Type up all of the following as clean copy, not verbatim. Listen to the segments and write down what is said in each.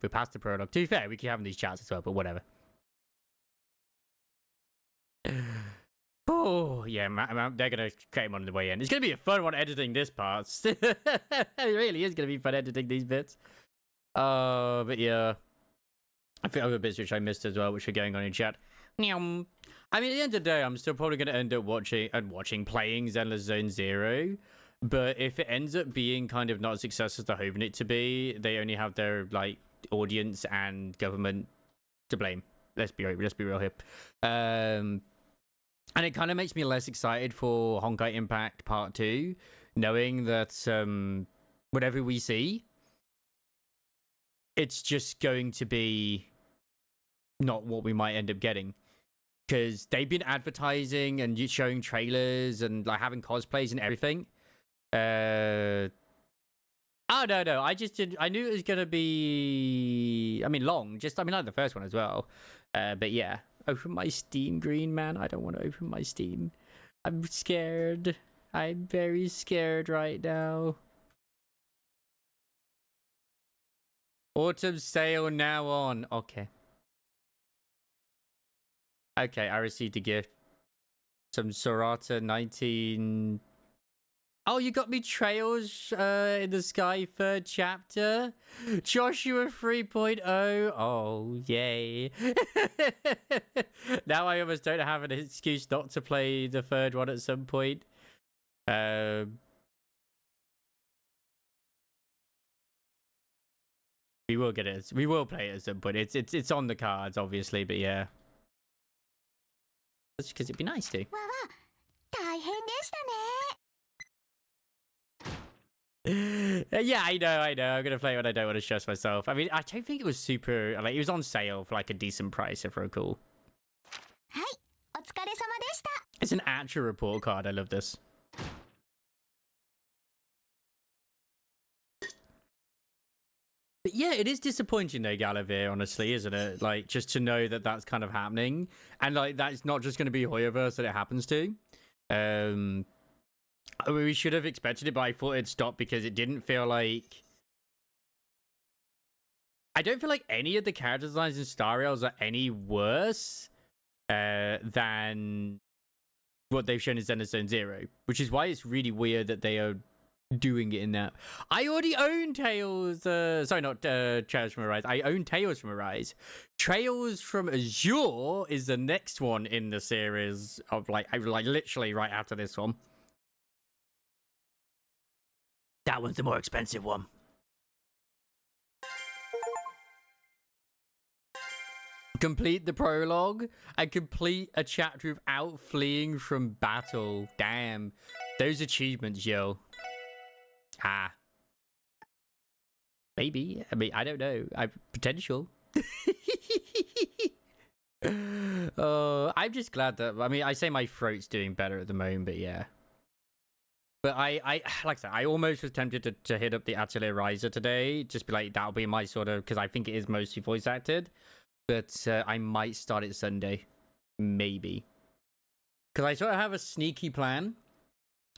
we're past the prologue. To be fair, we keep having these chats as well, but whatever. Oh, yeah, they're going to create one on the way in. It's going to be a fun one editing this part. It really is going to be fun editing these bits. But yeah. I think other bits which I missed as well, which are going on in chat. I mean, at the end of the day, I'm still probably going to end up playing Zenless Zone Zero. But if it ends up being kind of not as successful as they're hoping it to be, they only have their, like, audience and government to blame. Let's be real here. And it kind of makes me less excited for Honkai Impact Part 2, knowing that whatever we see, it's just going to be not what we might end up getting. Because they've been advertising and showing trailers and like having cosplays and everything. Oh, no. I knew it was going to be, long. Like the first one as well. But yeah. Open my Steam, Green Man. I don't want to open my Steam. I'm scared. I'm very scared right now. Autumn sale now on. Okay. Okay, I received a gift. Some Sorata 19... Oh, you got me Trails in the Sky 3rd chapter? Joshua 3.0. Oh, yay. Now I almost don't have an excuse not to play the 3rd one at some point. We will get it. We will play it at some point. It's on the cards, obviously, but yeah. That's because it'd be nice to. Yeah, I know. I'm gonna play it when I don't want to stress myself. I mean, I don't think it was super. Like, it was on sale for like a decent price, if we're cool. It's an actual report card. I love this. But yeah, it is disappointing though, Galavir, honestly, isn't it? Like, just to know that that's kind of happening, and like that's not just going to be Hoyoverse that it happens to. We should have expected it, but I thought it'd stop because it didn't feel like... I don't feel like any of the character designs in Star Rails are any worse than what they've shown in Zenless Zone Zero, which is why it's really weird that they are doing it in that. I already own Tales... sorry, not Trails from Arise. I own Tales from Arise. Trails from Azure is the next one in the series of, like literally right after this one. That one's the more expensive one. Complete the prologue and complete a chapter without fleeing from battle. Damn. Those achievements, yo. Ah. Maybe. I mean, I don't know. Potential. I'm just glad that... I mean, I say my throat's doing better at the moment, but yeah. But I like I said, I almost was tempted to hit up the Atelier Riser today. Just be like, that'll be my sort of... Because I think it is mostly voice acted. But I might start it Sunday. Maybe. Because I sort of have a sneaky plan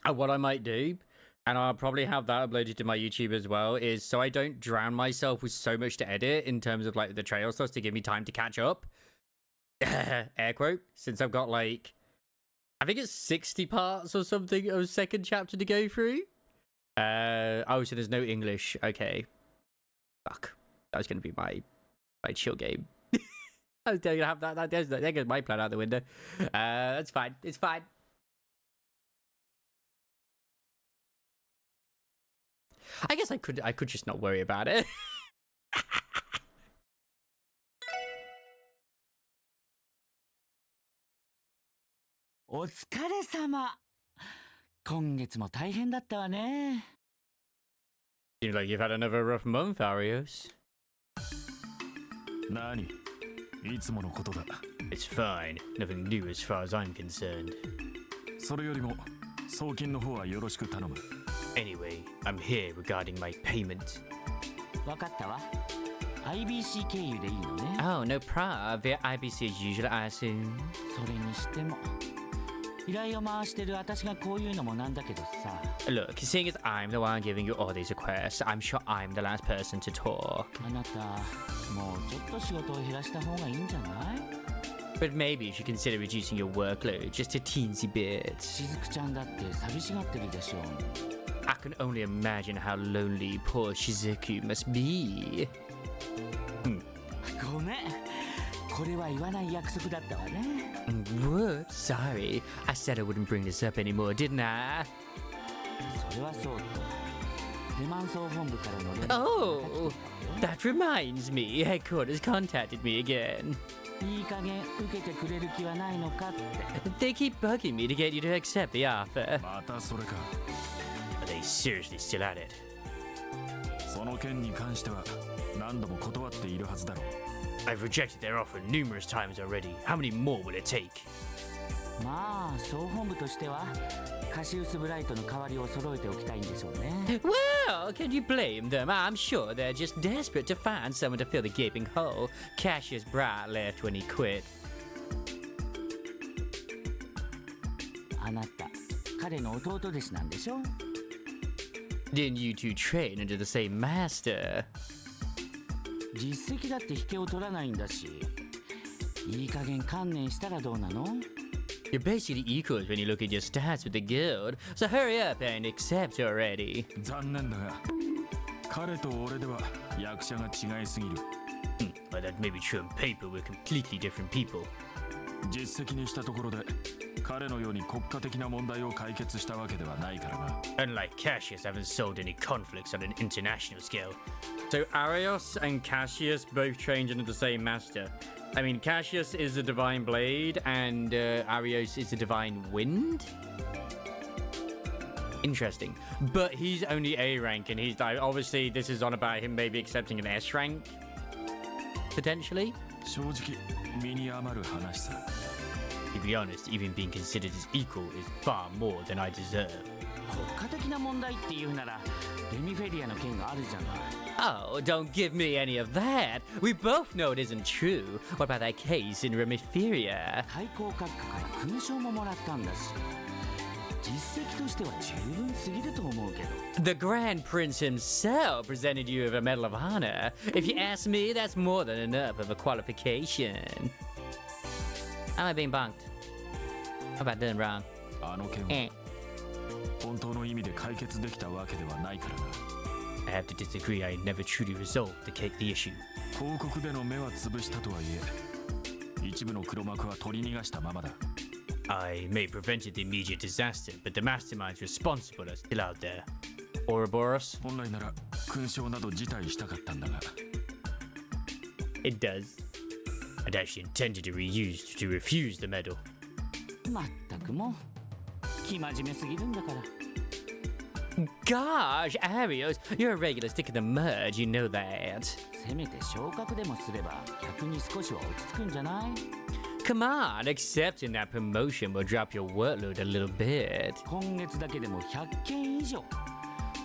of what I might do. And I'll probably have that uploaded to my YouTube as well. Is so I don't drown myself with so much to edit in terms of like the trail stuff to give me time to catch up. Air quote. Since I've got like... I think it's 60 parts or something of second chapter to go through. Oh, so there's no English. Okay. Fuck. That was going to be my chill game. I was going to have that. There goes my plan out the window. That's fine. It's fine. I guess I could just not worry about it. お疲れ様。今月も大変だったわね。Seems like you've had another rough month, Arios. 何？いつものことだ。It's fine. Nothing new as far as I'm concerned. それよりも送金の方はよろしく頼む。Anyway, I'm here regarding my payment. わかったわ。IBC 経由でいいのね。Oh, no problem. Via IBC as usual, I assume. それにしても。依頼を回してる私がこういうのもなんだけどさ。Look, seeing as I'm the one giving you all these requests, I'm sure I'm the last person to talk. あなたもうちょっと仕事を減らした方がいいんじゃない？ But maybe you should consider reducing your workload just a teensy bit. しずくちゃんだって寂しがってるでしょう。 I can only imagine how lonely poor Shizuku must be. ごめん、これは言わない約束だったわね。What? Sorry. I said I wouldn't bring this up anymore, didn't I? それはそうと、レマン総本部からの連絡が Oh, 来てたわよ。 that reminds me. Headquarters contacted me again. いい加減受けてくれる気はないのかって。 They keep bugging me to get you to accept the offer. またそれか。 Are they seriously still at it? その件に関しては何度も断っているはずだろう。 I've rejected their offer numerous times already. How many more will it take? まあ総本部としてはカシウスブライトの代わりを揃えておきたいんでしょうね。 Well, can you blame them? I'm sure they're just desperate to find someone to fill the gaping hole Cassius Bright left when he quit. あなた彼の弟弟子なんでしょ？ Didn't you two train under the same master? 実績だって引けを取らないんだし、いい加減観念したらどうなの？ You're basically equals when you look at your stats with the guild, so hurry up and accept already. 残念だが彼と俺では役者が違いすぎる。 Well, that may be true on paper, we're completely different people. 実績にしたところで彼のように国家的な問題を解決したわけではないからな。 Unlike Cassius, I haven't solved any conflicts on an international scale. So Arios and Cassius both trained under the same master. I mean, Cassius is the Divine Blade and Arios is the Divine Wind? Interesting. But he's only A rank and he's like, obviously this is on about him maybe accepting an S rank? Potentially? 正直身に余る話さ。 To be honest, even being considered as equal is far more than I deserve. 国家的な問題っていうならレミフェリアの件があるじゃない。 Oh, don't give me any of that. We both know it isn't true. What about that case in Remiferia? 対抗閣下から勲章ももらったんだし、実績としては十分すぎると思うけど。 The Grand Prince himself presented you with a Medal of Honor. If you ask me, that's more than enough of a qualification. Am I being bunked? What have I done wrong? あの件は本当の意味で解決できたわけではないからな。 I have to disagree. I never truly resolved the issue. 広告での目は潰したとはいえ、一部の黒幕は取り逃がしたままだ。 I may have prevented the immediate disaster, but the masterminds responsible are still out there. Ouroboros? 本来なら勲章など辞退したかったんだが。 It does. I'd actually intended to refuse the medal. まったくもう生真面目すぎるんだから。 Gosh, Arios, you're a regular stick in the mud, you know that. せめて昇格でもすれば逆に少しは落ち着くんじゃない？ Come on, accepting that promotion will drop your workload a little bit. 今月だけでも100件以上。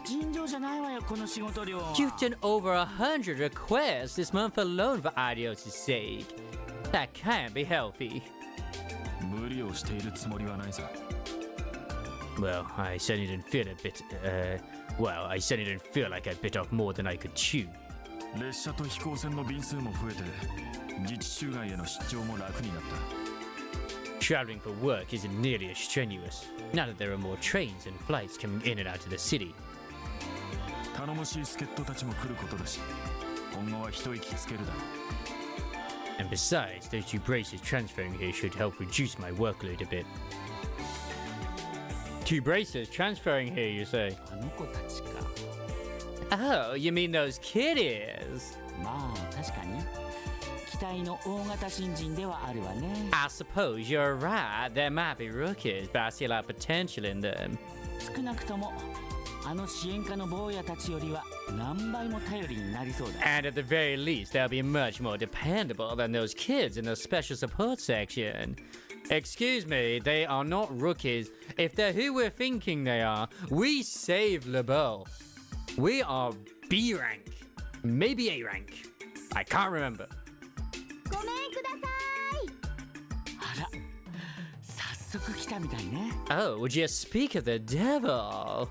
尋常じゃないわよこの仕事量は。 You've done over 100 requests this month alone for Arios' sake. That can't be healthy. 無理をしているつもりはないさ。 Well, I certainly didn't feel I certainly didn't feel like I bit off more than I could chew. 列車と飛行船の便数も増えて、自治州外への出張も楽になった。 Traveling for work isn't nearly as strenuous, now that there are more trains and flights coming in and out of the city. 頼もしい助っ人たちも来ることだし、今後は一息つけるだろう。 And besides, those two braces transferring here should help reduce my workload a bit. Two braces transferring here, you say? あの子たちか。 Oh, you mean those kiddies? まあ確かに期待の大型新人ではあるわね。 I suppose you're right, there might be rookies, but I see a lot of potential in them. 少なくともあの支援課の坊やたちよりは何倍も頼りになりそうだ。 And at the very least, they'll be much more dependable than those kids in the special support section. Excuse me, they are not rookies. If they're who we're thinking they are, we saved LeBeau. We are B rank. Maybe A rank. I can't remember. ごめんください。あら、早速来たみたいね。 Oh, would you speak of the devil?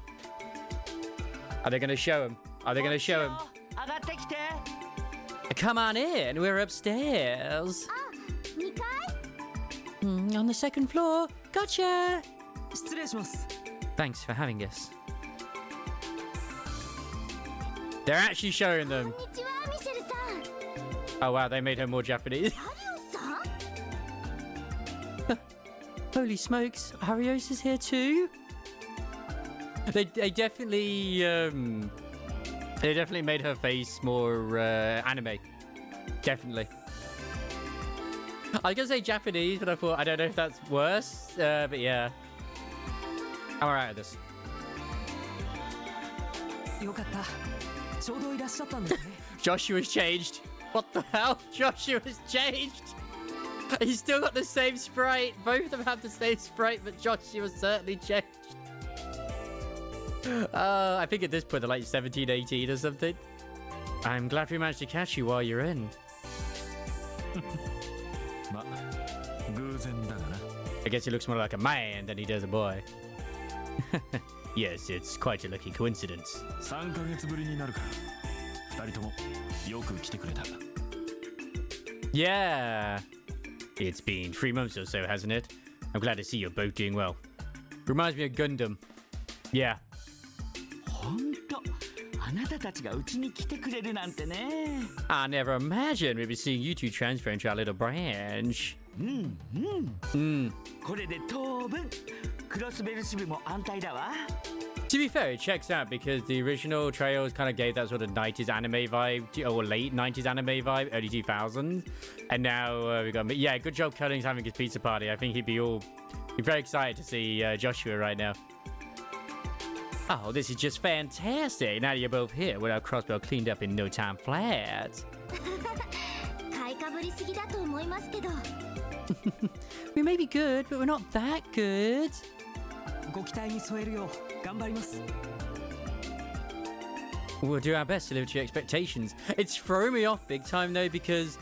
Are they going to show him? Are they going to show him? 上がってきて。Come on in. We're upstairs. 2階 On the second floor. Gotcha. 失礼します Thanks for having us. They're actually showing こん them. にちはミシェルさん Oh wow, they made her more Japanese. ダリオスさん Holy smokes, Arios is here too. They definitely made her face more anime. Definitely. I was gonna say Japanese, but I thought I don't know if that's worse. But yeah, I'm alright with this. よかったちょうどいらっしゃったんですね Joshua's changed. What the hell? Joshua's changed. He's still got the same sprite. Both of them have the same sprite, but Joshua's certainly changed. I think at this point they're like 17, 18 or something. I'm glad we managed to catch you while you're in. ま偶然だがな I guess he looks more like a man than he does a boy. Yes, it's quite a lucky coincidence. 3ヶ月ぶりになるから2人ともよく来てくれた Yeah. It's been 3 months or so, hasn't it? I'm glad to see you're both doing well. Reminds me of Gundam. Yeah. ほんとあなたたちがうちに来てくれるなんてね I never imagined we'd be seeing you two transfer into our little branch. これで当分クロスベル支部も安泰だわ To be fair, it checks out because the original trailers kind of gave that sort of 90s anime vibe, or late 90s anime vibe, early 2000s. And now we got, yeah, good job Cunning's having his pizza party. I think he'd be very excited to see Joshua right now. Oh, this is just fantastic. Now you're both here, we'll have Crossbell cleaned up in no time flat. 買いかぶりすぎだと思いますけど We may be good, but we're not that good. ご期待に添えるよう頑張ります We'll do our best to live to your expectations. It's throwing me off big time though, because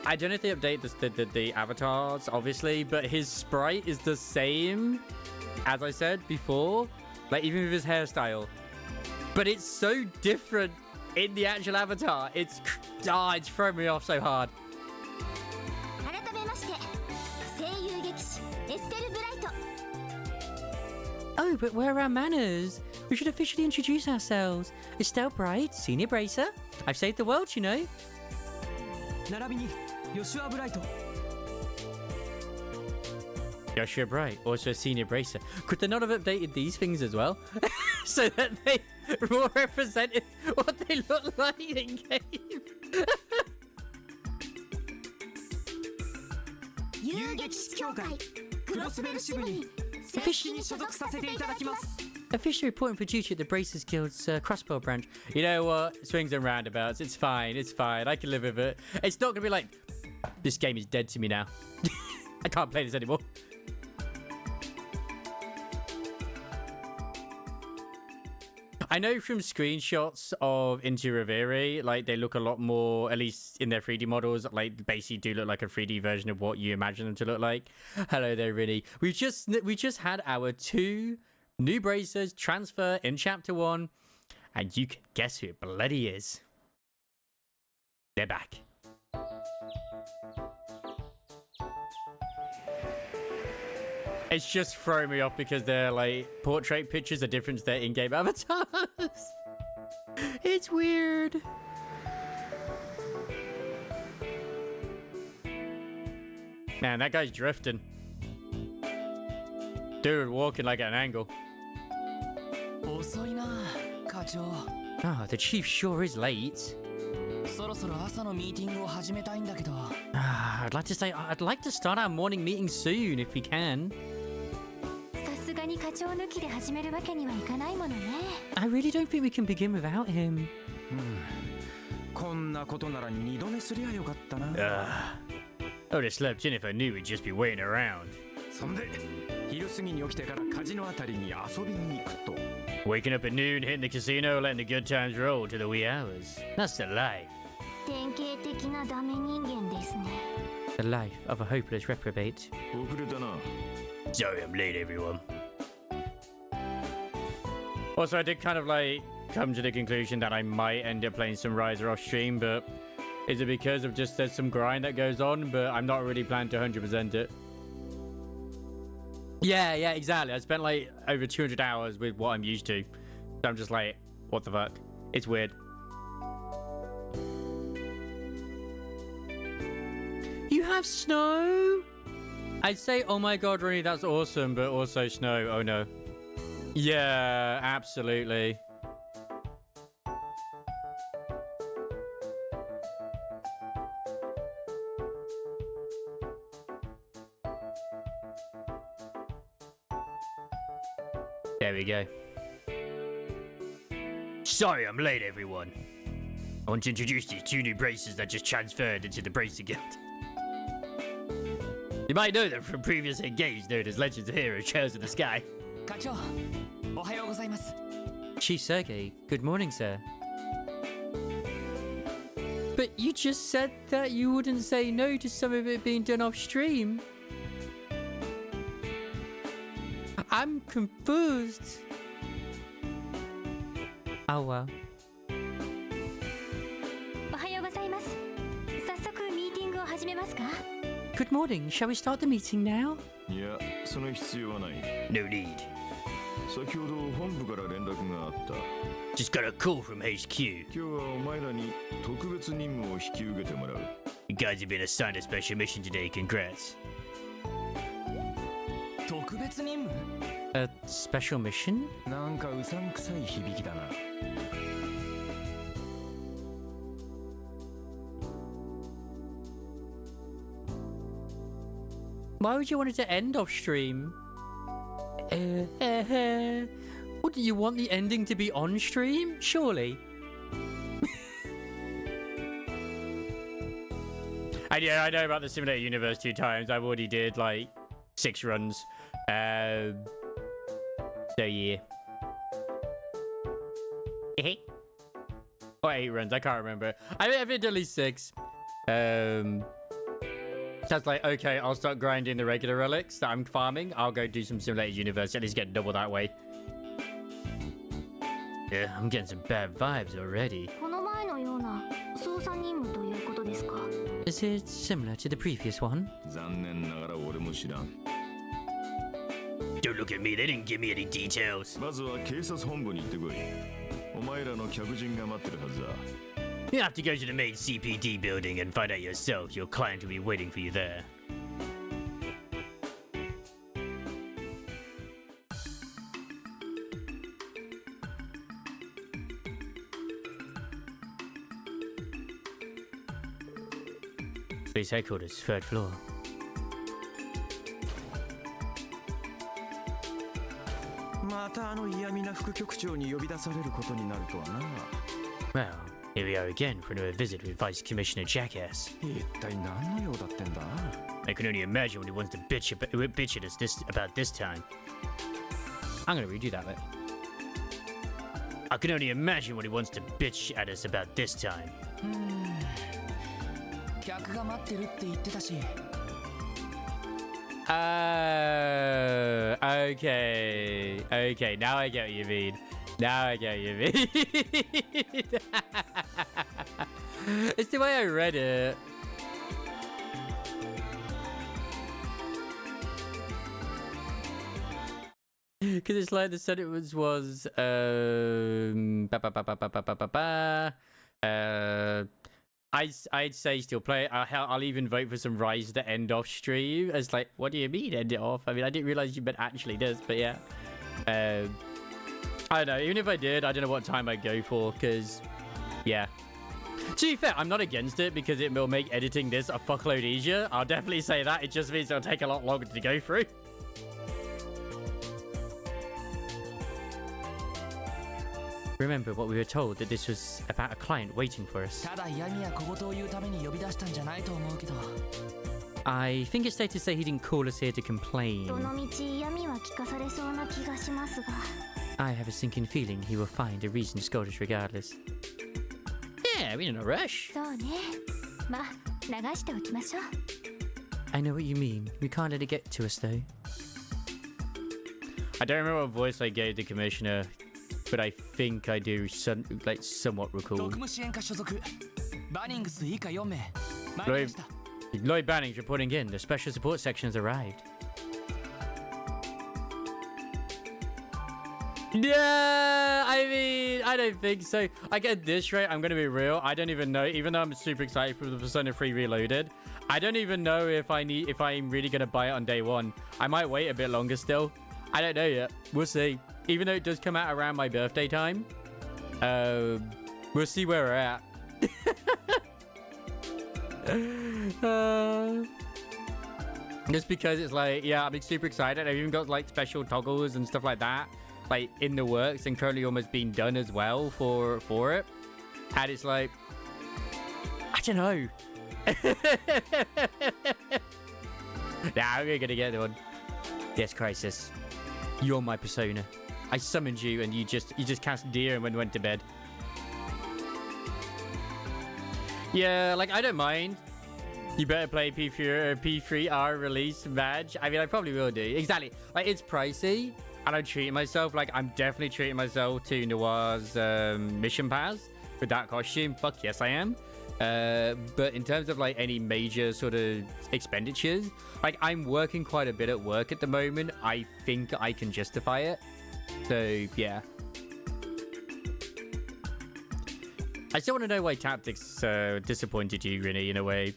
I don't know if they update the avatars, obviously, but his sprite is the same as I said before, like even with his hairstyle. But it's so different in the actual avatar. It's throwing me off so hard. 改めまして声優劇士エステル・ブライト Oh, but where are our manners? We should officially introduce ourselves. Estelle Bright, Senior Bracer. I've saved the world, you know. 並びにヨシュア・ブライト Joshua Bright, also a Senior Bracer. Could they not have updated these things as well? So that they more represented what they look like in game. 遊撃士協会クロスベル支部に正式に所属させていただきます Officially reporting for duty at the Bracers Guild's Crossbell branch. You know what? Swings and roundabouts. It's fine. It's fine. I can live with it. It's not going to be like, this game is dead to me now. I can't play this anymore. I know from screenshots of Into Revere, like they look a lot more, at least in their 3D models, like basically do look like a 3D version of what you imagine them to look like. Hello there, Rinny. We just had our 2 new bracers transfer in Chapter 1, and you can guess who it bloody is. They're back. It's just throwing me off because their like portrait pictures are different to their in-game avatars. It's weird. Man, that guy's drifting. Dude, walking like at an angle. 遅いな課長 Oh, the chief sure is late. そろそろ朝のミーティングを始めたいんだけど I'd like to start our morning meeting soon if we can. さすがに課長抜きで始めるわけにはいかないものね I really don't think we can begin without him. こんなことなら2度寝すりゃよかったな I would have slept in if I knew we'd just be waiting around. そんで昼過ぎに起きてからカジノあたりに遊びに行くと Waking up at noon, hitting the casino, letting the good times roll to the wee hours. That's the life. 典型的なダメ人間ですね The life of a hopeless reprobate. 遅れたな Sorry I'm late, everyone. Also, I did kind of like come to the conclusion that I might end up playing some Riser off stream, but Is it because of just there's some grind that goes on, but I'm not really planning to 100% it? Yeah, exactly. I spent like over 200 hours with what I'm used to. So I'm just like, what the fuck? It's weird. You have snow? I'd say, oh my god, Ronnie, that's awesome, but also snow. Oh no. Yeah, absolutely. There we go. Sorry, I'm late, everyone. I want to introduce these 2 new braces that just transferred into the Bracing Guild. You might know them from previous games known as Legends of Heroes, Trails of the Sky. Chief Sergei, good morning, sir. But you just said that you wouldn't say no to some of it being done off stream. I'm confused. Oh well. Good morning. Shall we start the meeting now? No need. Just got a call from HQ. You guys have been assigned a special mission today. Congrats. A special mission? Why would you want it to end off stream? What, do you want the ending to be on stream? Surely. I know about the Simulator Universe 2 times. I've already did like 6 runs. So yeah. Or 8 runs, I can't remember. I've did at least 6. That's like, okay, I'll start grinding the regular relics that I'm farming. I'll go do some Simulator Universe, at least get double that way. Yeah, I'm getting some bad vibes already. Is it similar to the previous one? Don't look at me, they didn't give me any details. You have to go to the main CPD building and find out yourself. Your client will be waiting for you there. Police headquarters, 3rd floor. Well, here we are again for another visit with Vice Commissioner Jackass. I can only imagine what he wants to bitch at us about this time. I'm gonna redo that bit. I can only imagine what he wants to bitch at us about this time. Okay, now I get what you mean. It's the way I read it. Because it's like the sentence was I'd say still play it. I'll even vote for some Rise to end off stream. It's like, what do you mean end it off? I mean, I didn't realize you meant actually this, but yeah. I don't know. Even if I did, I don't know what time I'd go for, because, yeah. To be fair, I'm not against it because it will make editing this a fuckload easier. I'll definitely say that. It just means it'll take a lot longer to go through. Remember what we were told, that this was about a client waiting for us. I think it's safe to say he didn't call us here to complain. I have a sinking feeling he will find a reason to scold us regardless. Yeah, we're in a rush. I know what you mean. We can't let it get to us though. I don't remember what voice I gave the commissioner, but I think I do somewhat recall. バニングス以下4名参りました。 Lloyd Bannings reporting in. The special support section has arrived. Yeah, I mean, I don't think so. Like at this rate, I'm gonna be real. I don't even know. Even though I'm super excited for the Persona 3 Reloaded, I don't even know if I'm really gonna buy it on day one. I might wait a bit longer still. I don't know yet. We'll see. Even though it does come out around my birthday time, we'll see where we're at. Just because it's like, yeah, I'm super excited. I've even got like special toggles and stuff like that, like in the works and currently almost being done as well for it. And it's like, I don't know. Nah, we're gonna get one. Yes, Crisis. You're my persona. I summoned you and you just cast deer and went to bed. Yeah, like I don't mind. You better play P3R release badge. I mean, I probably will do. Exactly. Like it's pricey and I'm treating myself like I'm definitely treating myself to Noir's mission pass with that costume. Fuck yes, I am. But in terms of like any major sort of expenditures, like I'm working quite a bit at work at the moment. I think I can justify it. So yeah. I still want to know why Tactics disappointed you, Rini, in a way.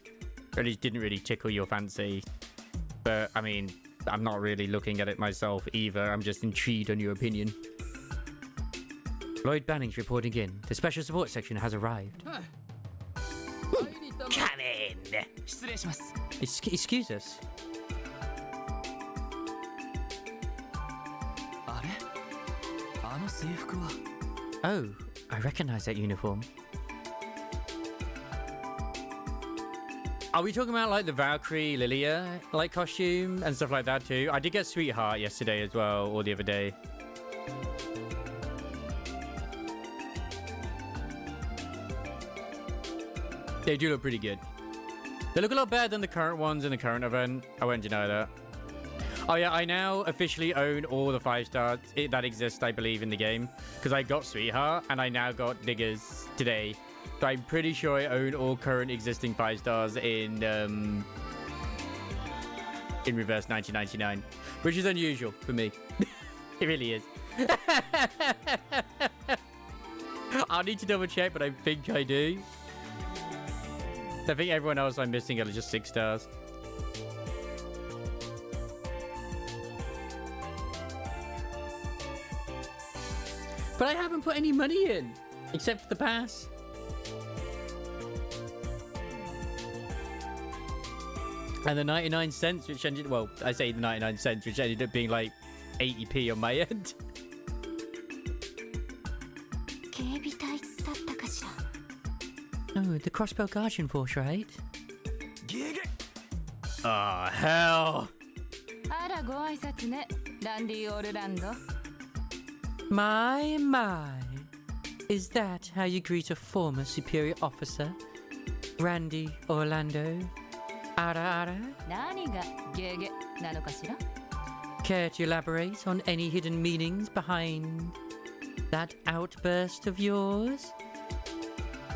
Or at least didn't really tickle your fancy. But I mean, I'm not really looking at it myself either. I'm just intrigued on your opinion. Lloyd Bannings reporting in. The special support section has arrived. Come in. 失礼します。 Excuse us. あれ？あの制服は。 Oh, I recognize that uniform. Are we talking about like the Valkyrie Lilia like costume and stuff like that too? I did get Sweetheart yesterday as well, or the other day. They do look pretty good. They look a lot better than the current ones in the current event. I won't deny that. Oh yeah, I now officially own all the 5 stars that exist, I believe, in the game. Because I got Sweetheart and I now got Diggers today. So I'm pretty sure I own all current existing 5 stars in Reverse 1999. Which is unusual for me. It really is. I'll need to double check, but I think I do. I think everyone else I'm missing are just 6 stars. But I haven't put any money in, except for the pass. And the 99 cents, which ended, well, I say the 99 cents, which ended up being like 80p on my end. Oh, the Crossbell Guardian Force, right? Oh, hell. My. Is that how you greet a former superior officer? Randy Orlando? Ara? Care to elaborate on any hidden meanings behind that outburst of yours?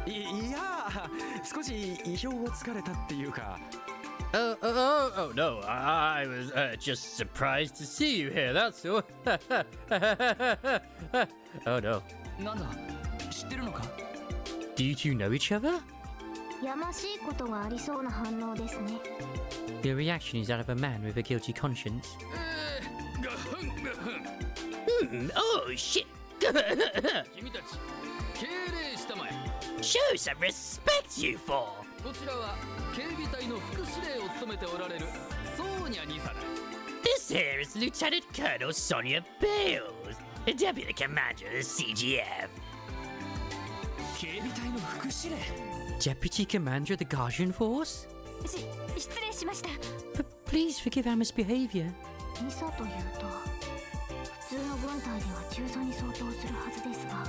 いや少し意表をつかれたっていうか Oh, no, I was just surprised to see you here, that's all. Oh, no. なんだ知ってるのか Do you two know each other? やましいことがありそうな反応ですね。 Your reaction is that of a man with a guilty conscience. Oh, shit. 君たち敬礼したまえ Show some respect, you four. こちらは警備隊の副司令を務めておられるソーニャ2佐だ This here is Lieutenant Colonel Sonia Bales, the Deputy Commander of the CGF. 警備隊の副司令 Deputy Commander of the Guardian Force? 失礼しました。 Please forgive our misbehavior. 2佐というと普通の軍隊では中佐に相当するはずですが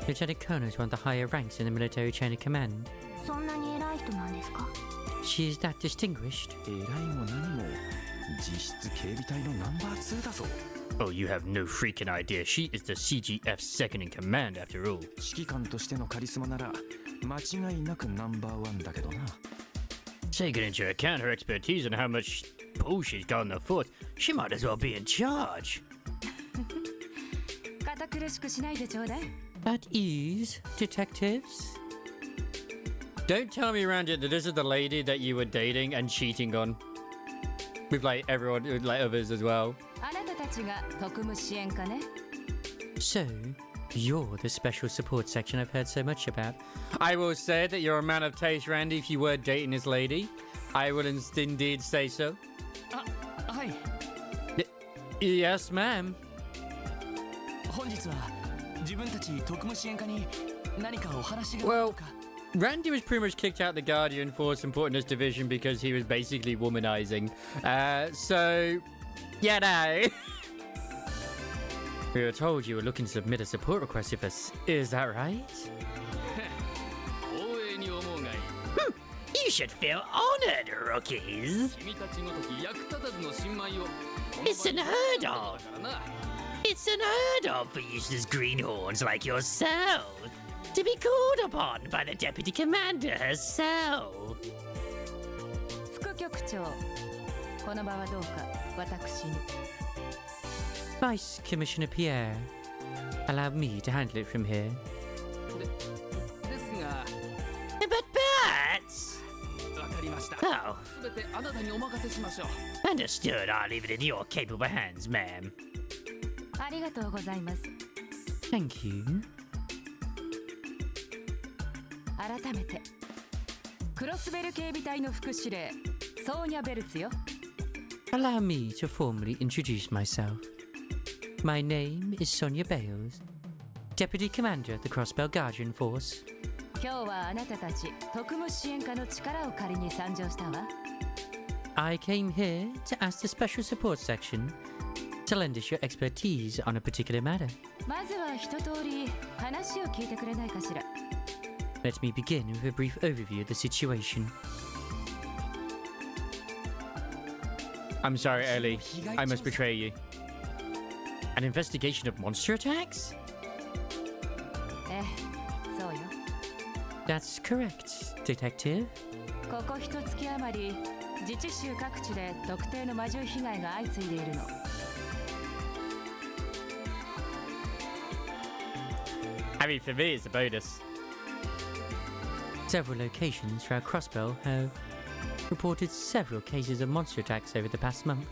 Lieutenant Colonel is one of the higher ranks in the military chain of command. そんなに偉い人なんですか She is that distinguished. 偉いも何も実質警備隊のナンバー2だぞ Oh, you have no freaking idea. She is the CGF second in command after all. 指揮官としてのカリスマなら間違いなくナンバーワンだけどな。 Taking into account her expertise and how much pull she's got on the foot, she might as well be in charge. 堅苦しくしないでちょうだい。 At ease, detectives. Don't tell me, Randy, that this is the lady that you were dating and cheating on. With like everyone, with like others as well. あなたたちが特務支援課ね。 So, you're the special support section I've heard so much about. I will say that you're a man of taste, Randy, if you were dating this lady. I will indeed say so. あ、はい。 Yes, ma'am. 本日は自分たち特務支援課に何かお話が Well, Randy was pretty much kicked out the Guardian Force and put in this division because he was basically womanizing. So, yeah, no. We were told you were looking to submit a support request with us. Is that right? 光栄に思うがいい。 You should feel honored, rookies. 君たちごとき役立たずの新米を It's unheard of. It's unheard of for useless greenhorns like yourself to be called upon by the deputy commander herself. 副局長、この場はどうか私に。 Vice Commissioner Pierre, allow me to handle it from here. ですが But, わかりました。 oh, すべてあなたにお任せしましょう。 understood. I'll leave it in your capable hands, ma'am. ありがとうございます。 Thank you. 改めて、クロスベル警備隊の副司令、ソーニャ・ベルツよ。 Allow me to formally introduce myself. My name is Sonia Bales, Deputy Commander of the Crossbell Guardian Force. 今日はあなたたち特務支援課の力を借りに参上したわ。 I came here to ask the Special Support Section to lend us your expertise on a particular matter. まずは一通り話を聞いてくれないかしら。 Let me begin with a brief overview of the situation. I'm sorry, Ellie. I must betray you. An investigation of monster attacks? ええ、そうよ。 That's correct, Detective. ここ一月余り、自治州各地で特定の魔獣被害が相次いでいるの。 I mean, for me, it's a bonus. Several locations throughout Crossbell have reported several cases of monster attacks over the past month.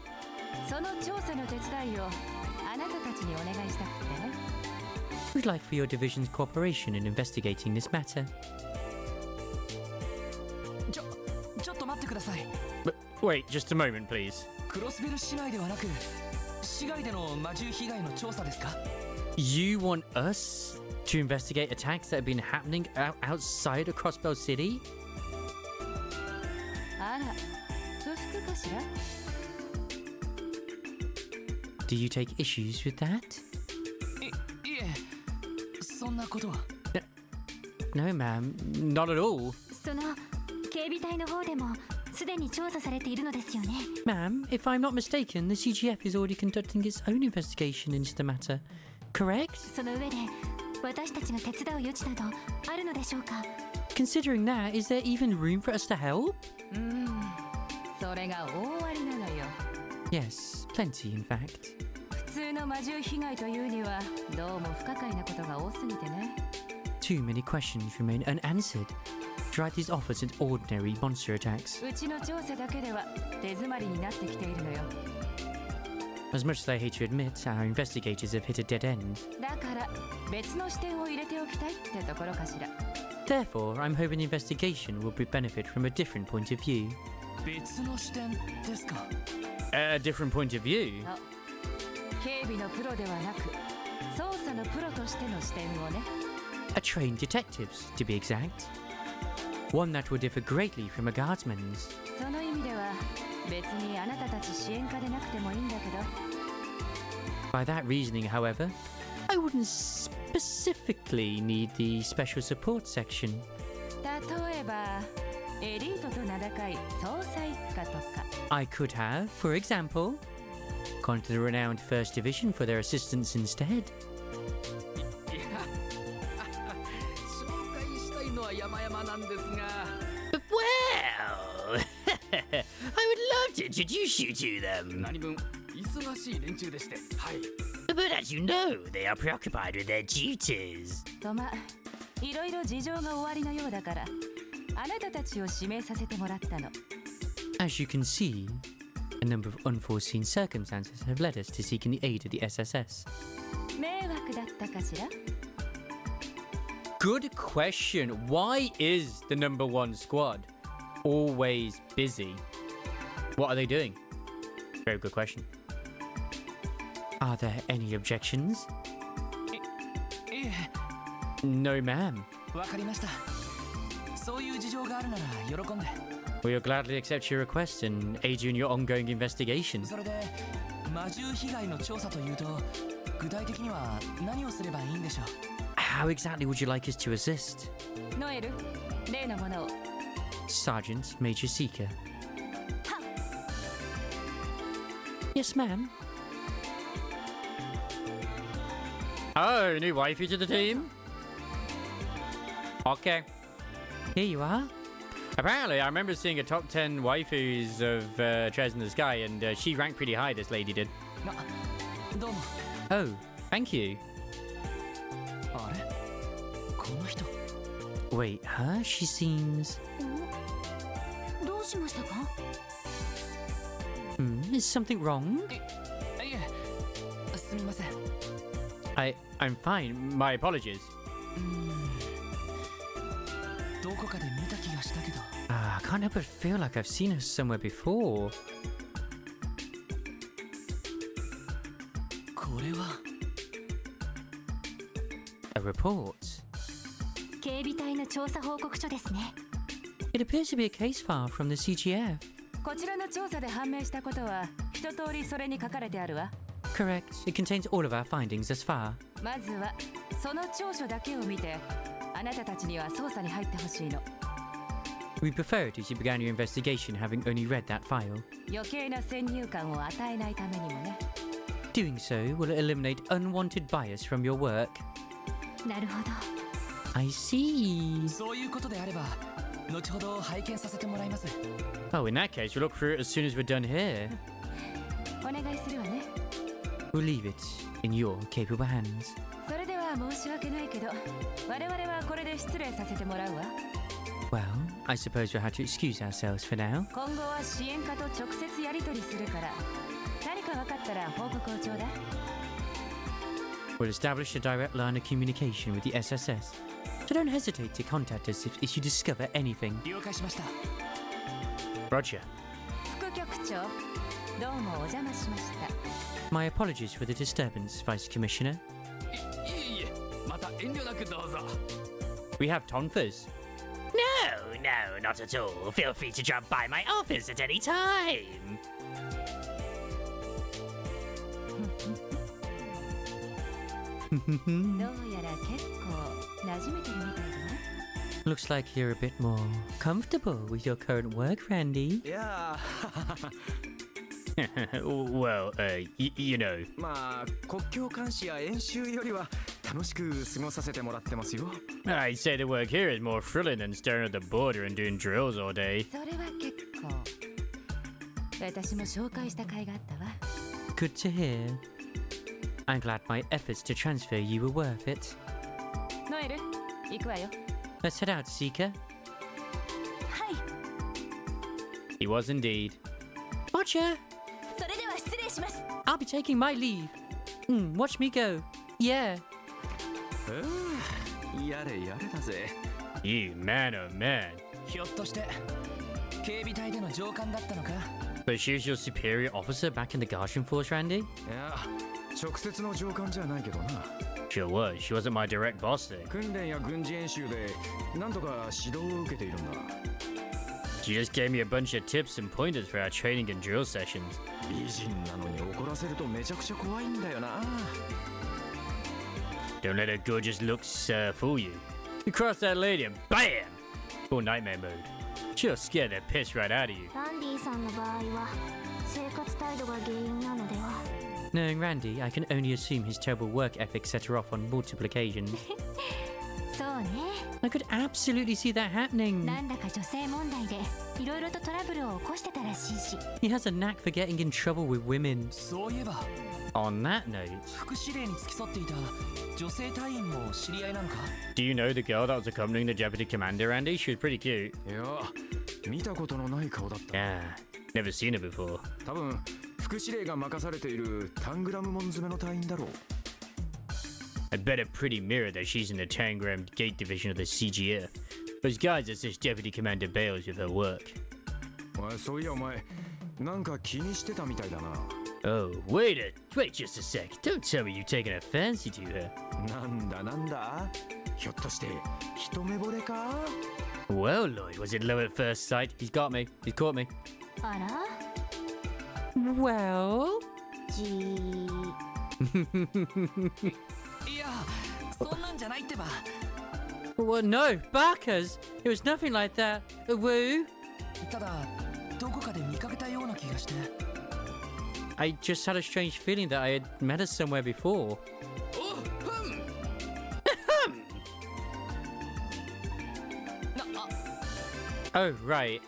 その調査の手伝いをあなたたちにお願いしたくてね。 We'd like for your division's cooperation in investigating this matter. ちょっと待ってください。 But wait, just a moment, please. クロスベル市内ではなく、市外での魔獣被害の調査ですか？ You want us to investigate attacks that have been happening outside of Crossbell City? あら、不服かしら？ Do you take issues with that? いえ、そんなことは。 No, ma'am, not at all. その警備隊の方でもすでに調査されているのですよね。 Ma'am, if I'm not mistaken, the CGF is already conducting its own investigation into the matter. Correct? その上で私たちが手伝う余地などあるのでしょうか？ Considering that, is there even room for us to help? それが大ありなのよ。 Yes, plenty, in fact. 普通の魔獣被害というにはどうも不可解なことが多すぎてね。 Too many questions remain unanswered. Drive these offers into ordinary monster attacks. うちの調査だけでは手詰まりになってきているのよ。 As much as I hate to admit, our investigators have hit a dead end. だから別の視点を入れておきたいってところかしら。 Therefore, I'm hoping the investigation will benefit from a different point of view. 別の視点ですか？ A different point of view? 警備のプロではなく捜査のプロとしての視点をね。 A trained detective's, to be exact. One that will differ greatly from a guardsman's. その意味では別にあなたたち支援課でなくてもいいんだけど。 By that reasoning, however, I wouldn't specifically need the special support section. 例えばエリートと名高い捜査一課とか。 I could have, for example, gone to the renowned First Division for their assistance instead. いや、紹介したいのは山々なんですが。 Well, I would love to introduce you to them. 何分忙しい連中でして、はい。 But as you know, they are preoccupied with their duties. とま、いろいろ事情が終わりのようだから、あなたたちを指名させてもらったの。As you can see, a number of unforeseen circumstances have led us to seeking the aid of the SSS. 迷惑だったかしら？ Good question. Why is the number one squad always busy? What are they doing? Very good question. Are there any objections? いえ、 No, ma'am. わかりました。そういう事情があるなら喜んで。 We'll gladly accept your request and aid you in your ongoing investigation. それで魔獣被害の調査というと、具体的には何をすればいいんでしょう。 How exactly would you like us to assist? ノエル、例のものを。 Sergeant Major Seeker. Yes, ma'am. Oh, new waifu to the team? Okay. Here you are. Apparently, I remember seeing a top 10 waifus of Treasure in the Sky, and she ranked pretty high, this lady did. どうも。 Oh, thank you. あれ、この人。 Wait, her? She seems... どうしましたか？ Is something wrong? いえ、すみません。 I'm fine. My apologies. どこかで見た気がしたけど。 I can't help but feel like I've seen her somewhere before. これは。 A report. 警備隊の調査報告書ですね。 It appears to be a case file from the CGF. こちらの調査で判明したことは一通りそれに書かれてあるわ。 Correct. It contains all of our findings thus far. まずはその調書だけを見て、あなたたちには捜査に入ってほしいの。 We prefer it if you began your investigation having only read that file. 余計な先入観を与えないためにもね。 Doing so will eliminate unwanted bias from your work. なるほど。 I see. そういうことであれば、後ほど拝見させてもらいます。 Oh, in that case, we'll look through it as soon as we're done here. お願いするわね。 We'll leave it in your capable hands. それでは申し訳ないけど、我々はこれで失礼させてもらうわ。 Well, I suppose we'll have to excuse ourselves for now. 今後は支援課と直接やり取りするから、何か分かったら報告をちょうだい。 We'll establish a direct line of communication with the SSS. So don't hesitate to contact us if you discover anything. 了解しました。 Roger. 副局長、どうもお邪魔しました。 My apologies for the disturbance, Vice Commissioner. いえ、また遠慮なくどうぞ。 We have tonfas. No, not at all. Feel free to drop by my office at any time. どうやら結構馴染めてるみたいじゃない？ Looks like you're a bit more comfortable with your current work, Randy. いや Well, you know. まあ国境監視や演習よりは楽しく過ごさせてもらってますよ。 I'd say the work here is more thrilling than staring at the border and doing drills all day. それは結構。私も紹介した甲斐があったわ。 Good to hear. I'm glad my efforts to transfer you were worth it. ノエル、行くわよ。 Let's head out, Seeker. はい。 He was indeed. Roger! それでは失礼します。 I'll be taking my leave. Watch me go. Yeah. やれやれだぜ。 You man, oh man. ひょっとして警備隊での上官だったのか？ But she was your superior officer back in the Guardian Force, Randy? いや直接の上官じゃないけどな。 Sure was. She wasn't my direct boss though. 訓練や軍事演習で何度か指導を受けているんだ。 She just gave me a bunch of tips and pointers for our training and drill sessions. 美人なのに怒らせるとめちゃくちゃ怖いんだよな。 Don't let her gorgeous looks fool you. You cross that lady and BAM! Full nightmare mode. She'll scare the piss right out of you. ランディさんの場合は生活態度が原因なのでは。 Knowing Randy, I can only assume his terrible work ethic set her off on multiple occasions. そうね。I could absolutely see that happening. なんだか女性問題でいろいろとトラブルを起こしてたらしいし。 He has a knack for getting in trouble with women. そういえば On that note, 副司令に付き添っていた女性隊員も知り合いなのか？ Do you know the girl that was accompanying the deputy commander, Andy? She was pretty cute. いや見たことのない顔だった Yeah, never seen her before. 多分副司令が任されているタングラム門詰めの隊員だろう I'd bet a pretty mirror that she's in the Tangram Gate division of the CGF. Those guys are such Deputy Commander Bales with her work. おいそういやお前なんか気にしてたみたいだな Oh, wait just a sec. Don't tell me you've taken a fancy to her. なんだひょっとして一目惚れか Well, Lloyd, was it love at first sight? He's got me. He's caught me. あら well, じー。いやそんなんじゃないってば。 well, no, Barkers. It was nothing like that. Woo. ただどこかで見かけたような気がして。 I just had a strange feeling that I had met her somewhere before. Oh, right.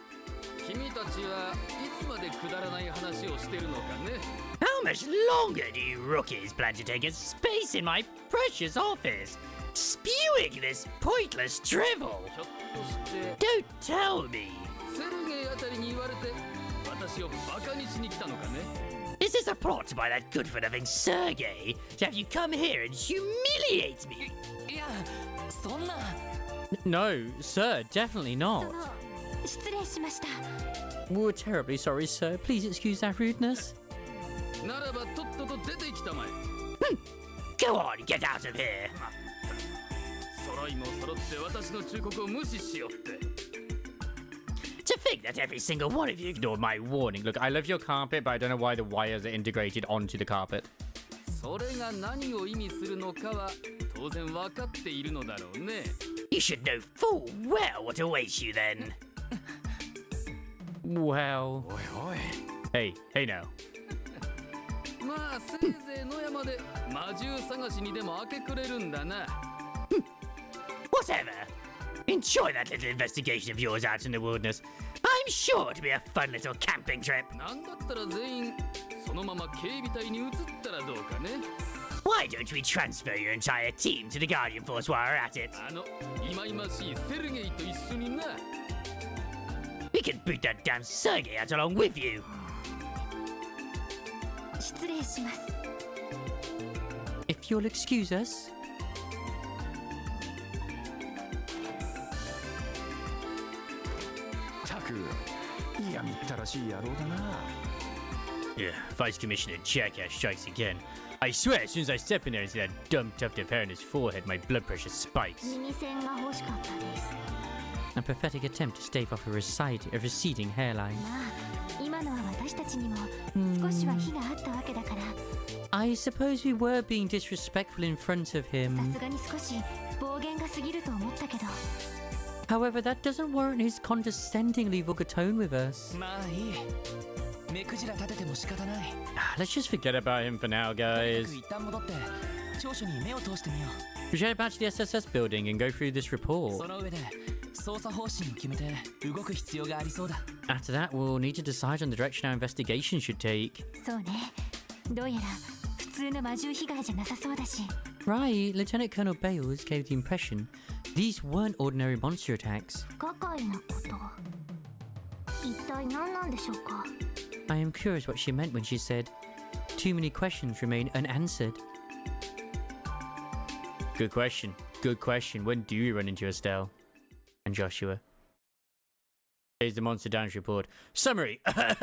君たちはいつまでくだらない話をしてるのかね。 How much longer do you rookies plan to take a space in my precious office? Spewing this pointless drivel. ひょっとして Don't tell me. セルゲイあたりに言われて私をバカにしに来たのかね。 Is this a plot by that good-for-nothing Sergei to have you come here and humiliate me? いやそんな。 No, sir, definitely そ not. の失礼しました。 We're terribly sorry, sir. Please excuse that rudeness. ならばとっとと出てきたまえ。 Go on, get out of here. 揃いも揃って私の忠告を無視しよって。 To think that every single one of you Ignored my warning. Look, I love your carpet, but I don't know why the wires are integrated onto the carpet. それが何を意味するのかは当然分かっているのだろうね。 You should know full well what awaits you then. Well, おいおい hey now. まあせいぜい野山で魔獣探しにでも明け暮れるんだな。 Whatever. Enjoy that little investigation of yours out in the wilderness. I'm sure it'll be a fun little camping trip. なんだったら全員そのまま警備隊に移ったらどうかね。 Why don't we transfer your entire team to the Guardian Force while we're at it? あの忌々しいセルゲイと一緒にな。 We can boot that damn Sergei out along with you. 失礼します。 If you'll excuse us. たくいやみったらしい野郎だな Yeah, Vice Commissioner Jackass strikes again. I swear, as soon as I step in there and see that dumb tuft of hair on his forehead, my blood pressure spikes. 耳栓が欲しかったです。 A pathetic attempt to stave off a receding hairline. まあ今のは私たちにも少しは非があったわけだから、 I suppose we were being disrespectful in front of さ him. すがに少し暴言が過ぎると思ったけど。 However, that doesn't warrant his condescendingly vulgar tone with us. まあいい。目くじら立てても仕方ない。 Let's just forget about him for now, とにか guys. く一旦戻って調書に目を通してみよ We should head back to the SSS building and go through this う。 report. その上で捜査方針を決めて動く必要がありそうだ。 After that, we'll need to decide on the direction our investigation should take. そうね。どうやら普通の魔獣被害じゃなさそうだし。 Right, Lieutenant Colonel Bales gave the impression these weren't ordinary monster attacks. 不可解なこと。一体何なんでしょうか。 I am curious what she meant when she said, too many questions remain unanswered. Good question. Good question. When do you run into Estelle? And Joshua? Here's the Monster Damage Report. Summary. There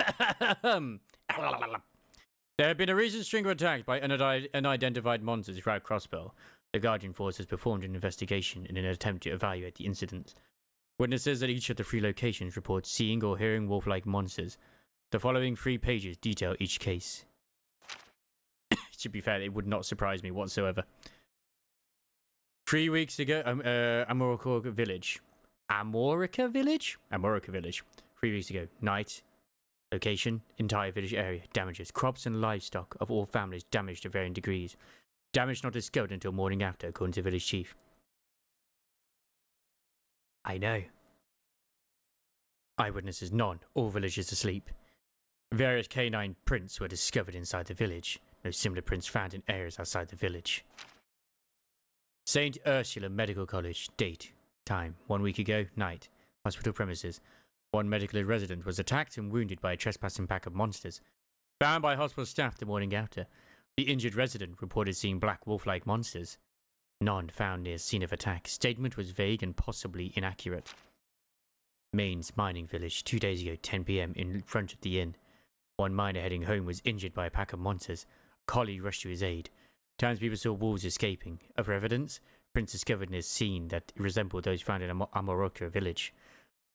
have been a recent string of attacks by unidentified monsters throughout Crossbell. The Guardian Force has performed an investigation in an attempt to evaluate the incidents. Witnesses at each of the 3 locations report seeing or hearing wolf-like monsters. The following 3 pages detail each case. To be fair, it would not surprise me whatsoever. 3 weeks ago, Amorica Village. Amorica Village? Amorica Village. 3 weeks ago, night. Location, entire village area. Damages, crops and livestock of all families damaged to varying degrees. Damage not discovered until morning after, according to village chief. I know. Eyewitnesses none, all villagers asleep. Various canine prints were discovered inside the village. No similar prints found in areas outside the village. St. Ursula Medical College. Date. Time. 1 week ago. Night. Hospital premises. One medical resident was attacked and wounded by a trespassing pack of monsters. Found by hospital staff the morning after. The injured resident reported seeing black wolf-like monsters. None found near scene of attack. Statement was vague and possibly inaccurate. Maine's mining village. 2 days ago, 10 p.m. in front of the inn. One miner heading home was injured by a pack of monsters. A colleague rushed to his aid. Townspeople saw wolves escaping. Other evidence? Prints discovered near scene that resembled those found in Amoroka village.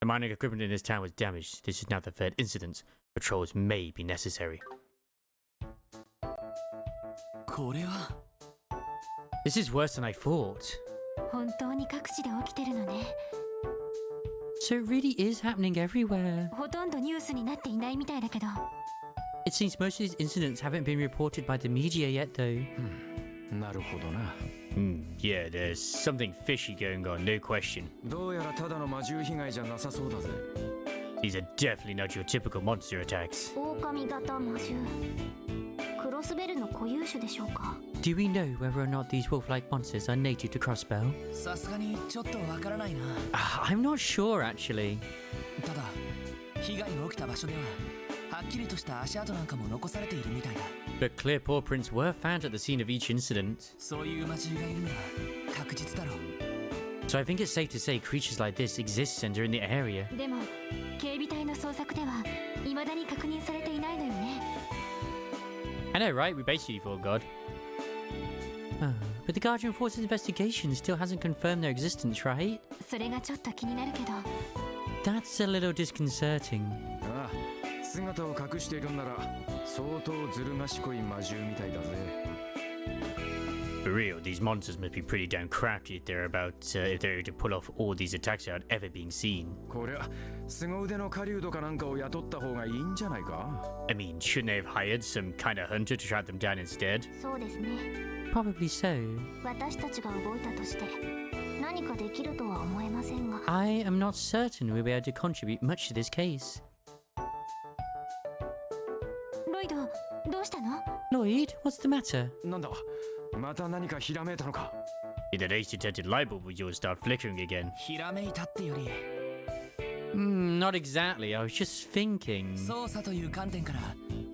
The mining equipment in this town was damaged. This is now the third incident. Patrols may be necessary. これは This is worse than I thought. 本当に各地で起きてるのね。 So it really is happening everywhere. ほとんどニュースになっていないみたいだけど。 It seems most of these incidents haven't been reported by the media yet, though. なるほどな。 Yeah, there's something fishy going on, no question. どうやらただの魔獣被害じゃなさそうだぜ。 These are definitely not your typical monster attacks. 狼型魔獣。クロスベルの固有種でしょうか。 Do we know whether or not these wolf-like monsters are native to Crossbell? さすがにちょっとわからないな。 I'm not sure, actually. ただ被害が起きた場所でははっきりとした足跡なんかも残されているみたいだ。 But clear paw prints were found at the scene of each incident. そういう魔獣がいるのは確実だろう。 So I think it's safe to say creatures like this exist and are in the area. でも警備隊の捜索では未だに確認されていないのよね。 I know, right? We basically fought God. But the Guardian Force's investigation still hasn't confirmed their existence, right? それがちょっと気になるけど。 That's a little disconcerting. ああ、姿を隠しているんなら相当ずる賢い魔獣みたいだぜ。 For real, these monsters must be pretty damn crafty if they're to pull off all these attacks without ever being seen. こりゃ凄腕の狩人かなんかを雇った方がいいんじゃないか。 I mean, shouldn't they have hired some kind of hunter to track them down instead? そうですね。 Probably so. 私たちが動いたとして何かできるとは思えませんが。 I am not certain we'll be able to contribute much to this case. ロイド、どうしたの？ Lloyd, what's the matter? なんだ、また何かひらめいたのか。 Did that ace-detected light bulb of yours start flickering again? ひらめいたってより Not exactly. I was just thinking. 捜査という観点から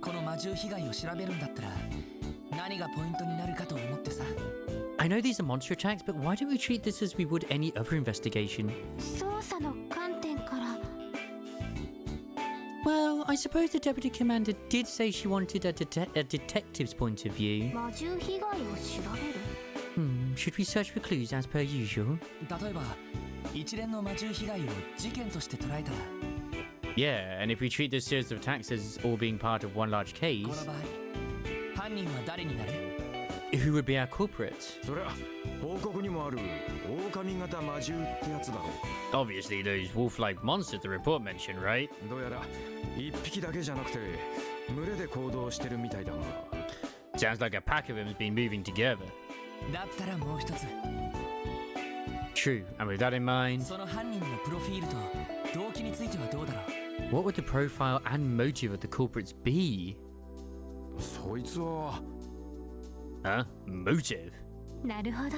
この魔獣被害を調べるんだったら何がポイントになるかと思ってさ。 I know these are monster attacks, but why don't we treat this as we would any other investigation? 捜査の観点から。 Well, I suppose the deputy commander did say she wanted a detective's point of view. 魔獣被害を調べる？ Should we search for clues as per usual? 例えば一連の魔獣被害を事件として捉えたら Yeah, and if we treat this series of attacks as all being part of one large こ case, の場合犯人は誰になる？ who would be our culprit? そりゃ報告にもある狼型魔獣ってやつだろう。 Obviously those wolf-like monsters the report mentioned, right? どうやら一匹だけじゃなくて群れで行動してるみたいだが。 Sounds like a pack of them has been moving together. だったらもう一つ True, and with that in mind, その犯人のプロフィールと動機についてはどうだろう？ what would the profile and motive of the culprits be? そいつは Huh? Motive? なるほど。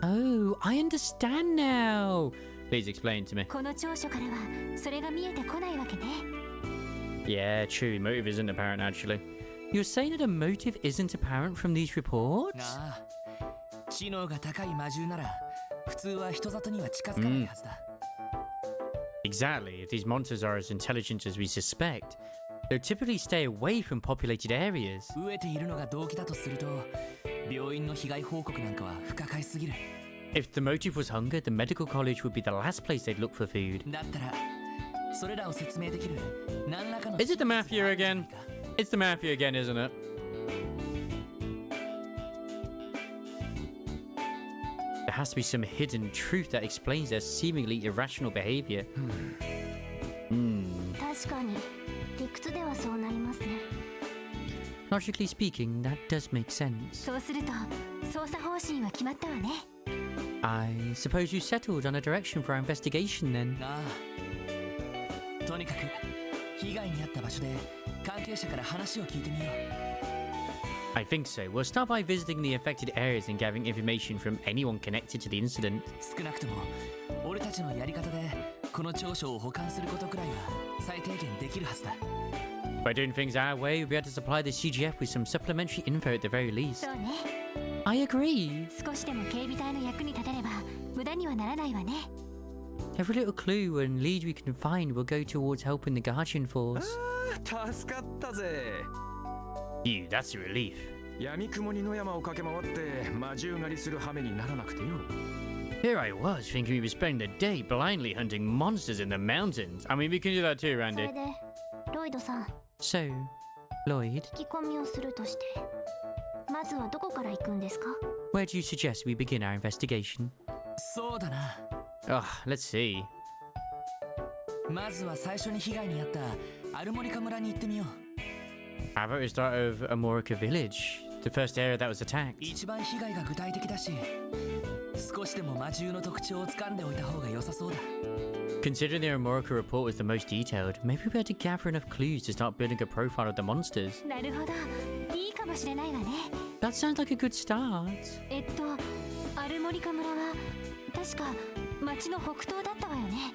Oh, I understand now. Please explain to me. この調書からはそれが見えてこないわけね。 Yeah, true. Motive isn't apparent, actually. You're saying that a motive isn't apparent from these reports? ああ知能が高い魔獣なら普通は人里には近づかないはずだ、Exactly. If these monsters are as intelligent as we suspect, they'll typically stay away from populated areas. 飢えているのが動機だとすると病院の被害報告なんかは不可解すぎる。 If the motive was hunger, the medical college would be the last place they'd look for food. だったらそれらを説明できる何らかの Is it the mafia again? It's the mafia again, isn't it? There has to be some hidden truth that explains their seemingly irrational behavior. 確かに理屈ではそうなりますね。 Logically speaking, that does make sense. そうすると捜査方針は決まったわね。I suppose you settled on a direction for our investigation then. ああ、とにかく被害に遭った場所で関係者から話を聞いてみよう。 I think so. We'll start by visiting the affected areas and gathering information from anyone connected to the incident. 少なくとも俺たちのやり方でこの調書を保管することくらいは最低限できるはずだ。 By doing things our way, we'll be able to supply the CGF with some supplementary info at the very least. そうね。 I agree. 少しでも警備隊の役に立てれば無駄にはならないわね。 Every little clue and lead we can find will go towards helping the Guardian Force. 助かったぜ。 You, that's a relief. 闇雲に野山を駆け回って魔獣狩りする羽目にならなくてよ。 Here I was thinking we were spending the day blindly hunting monsters in the mountains. I mean, we can do that too, そ Randy. れでロイドさん、 So, Lloyd, 聞き込みをするとしてまずはどこから行くんですか？ where do you suggest we begin our investigation? そうだな。 Ah, let's see. まずは最初に被害に遭ったアルモニカ村に行ってみよう。 How about we start of Amorica Village, the first area that was attacked? 一番被害が具体的だし、少しでも魔獣の特徴を掴んでおいた方が良さそうだ。 Considering the Amorica report was the most detailed, maybe we'll be able to gather enough clues to start building a profile of the monsters. なるほど、いいかもしれないわね。 That sounds like a good start. アルモリカ村は確か町の北東だったわよね。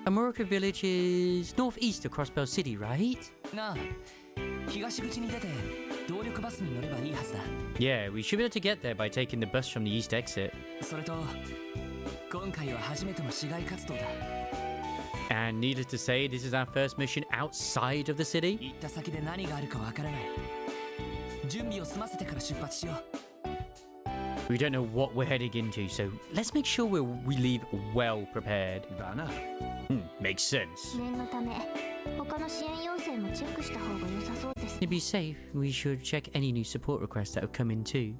Amorica Village is northeast of Crossbell City, right? なあ、東口に出て動力バスに乗ればいいはずだ。 Yeah, we should be able to get there by taking the bus from the east exit. それと今回は初めての市街活動だ。 And needless to say, this is our first mission outside of the city. 行った先で何があるかわからない。準備を済ませてから出発しよう。 We don't know what we're heading into, so let's make sure we leave well prepared. だな。 Makes sense. 念のため他の支援要請もチェックした方が良さそうですね。 To be safe, we should check any new support requests that have come in too.